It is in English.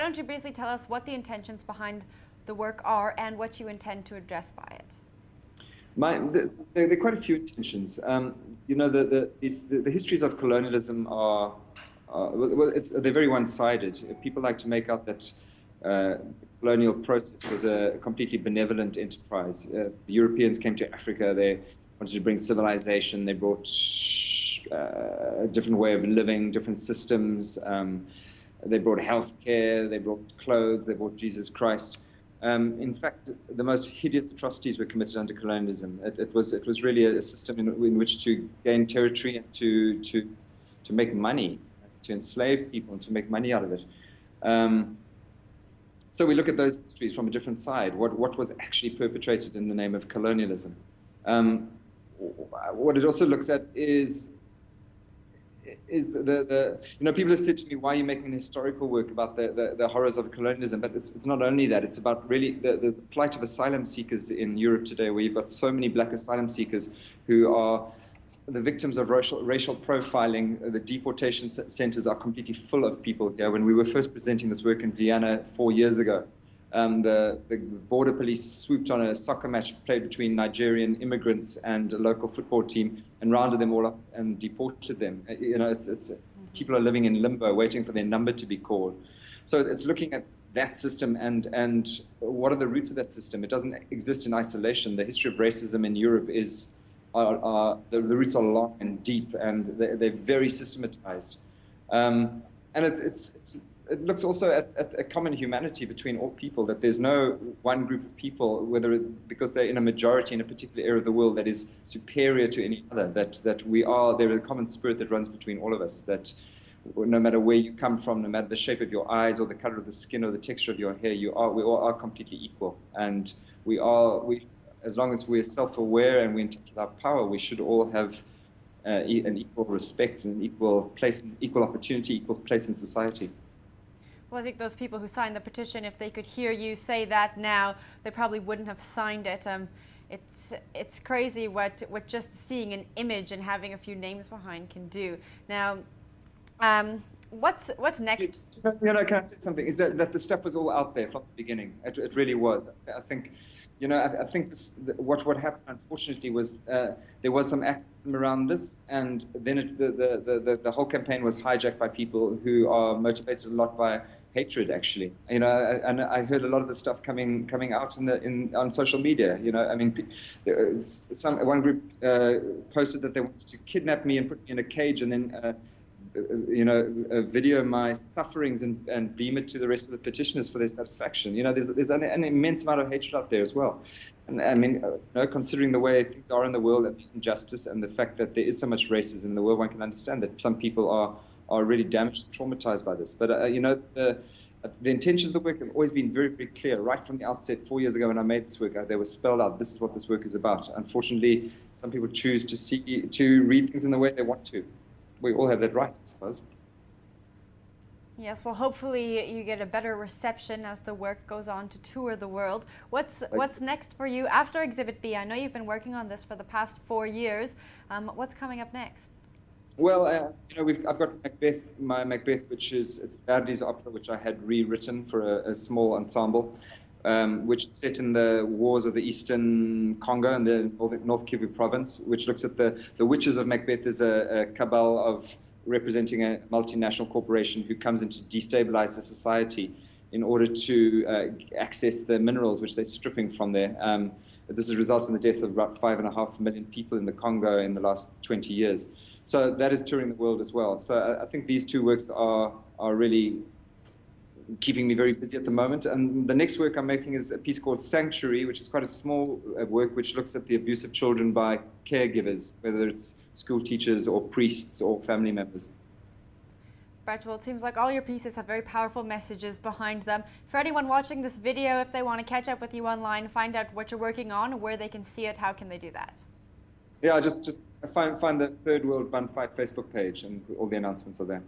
don't you briefly tell us what the intentions behind the work are and what you intend to address by it? There are quite a few intentions. The histories of colonialism they're very one-sided. People like to make out that the colonial process was a completely benevolent enterprise. The Europeans came to Africa. They wanted to bring civilization. They brought a different way of living, different systems. They brought healthcare. They brought clothes. They brought Jesus Christ. In fact, the most hideous atrocities were committed under colonialism. It was really a system in which to gain territory and to make money, to enslave people and to make money out of it. So we look at those histories from a different side. What was actually perpetrated in the name of colonialism? What it also looks at is people have said to me, why are you making historical work about the horrors of colonialism? But it's not only that, it's about really the plight of asylum seekers in Europe today, where you've got so many black asylum seekers who are the victims of racial profiling. The deportation centers are completely full of people here. When we were first presenting this work in Vienna 4 years ago, the border police swooped on a soccer match played between Nigerian immigrants and a local football team and rounded them all up and deported them. People are living in limbo, waiting for their number to be called. So it's looking at that system and what are the roots of that system. It doesn't exist in isolation. The history of racism in Europe the roots are long and deep, and they're very systematized. And it looks also at a common humanity between all people, that there's no one group of people, because they're in a majority in a particular area of the world, that is superior to any other, that there is a common spirit that runs between all of us, that no matter where you come from, no matter the shape of your eyes or the color of the skin or the texture of your hair, we all are completely equal. And as long as we're self-aware and we're in touch with our power, we should all have an equal respect and an equal place, equal opportunity, equal place in society. Well, I think those people who signed the petition, if they could hear you say that now, they probably wouldn't have signed it. It's crazy what just seeing an image and having a few names behind can do. Now, what's next? Can I say something? Is that the stuff was all out there from the beginning. It really was. I think, what happened, unfortunately, was there was some activism around this, and then the whole campaign was hijacked by people who are motivated a lot by hatred, actually. And I heard a lot of the stuff coming out on social media. One group posted that they wanted to kidnap me and put me in a cage and then video my sufferings and beam it to the rest of the petitioners for their satisfaction. There's an immense amount of hatred out there as well. And I mean, considering the way things are in the world and the injustice and the fact that there is so much racism in the world, one can understand that some people are really damaged, traumatized by this. But the intentions of the work have always been very, very clear. Right from the outset, 4 years ago when I made this work, they were spelled out. This is what this work is about. Unfortunately, some people choose to read things in the way they want to. We all have that right, I suppose. Yes, well, hopefully you get a better reception as the work goes on to tour the world. What's next for you after Exhibit B? I know you've been working on this for the past 4 years. What's coming up next? Well, I've got my Macbeth, which is Verdi's opera, which I had rewritten for a small ensemble, which is set in the wars of the Eastern Congo and the North Kivu province, which looks at the witches of Macbeth as a cabal of representing a multinational corporation who comes in to destabilize the society in order to access the minerals which they're stripping from there. This has resulted in the death of about 5.5 million people in the Congo in the last 20 years. So that is touring the world as well. So I think these two works are really keeping me very busy at the moment. And the next work I'm making is a piece called Sanctuary, which is quite a small work which looks at the abuse of children by caregivers, whether it's school teachers or priests or family members. Brett, well, it seems like all your pieces have very powerful messages behind them. For anyone watching this video, if they want to catch up with you online, find out what you're working on, where they can see it, how can they do that? Yeah, just find the Third World Bun Fight Facebook page and all the announcements are there.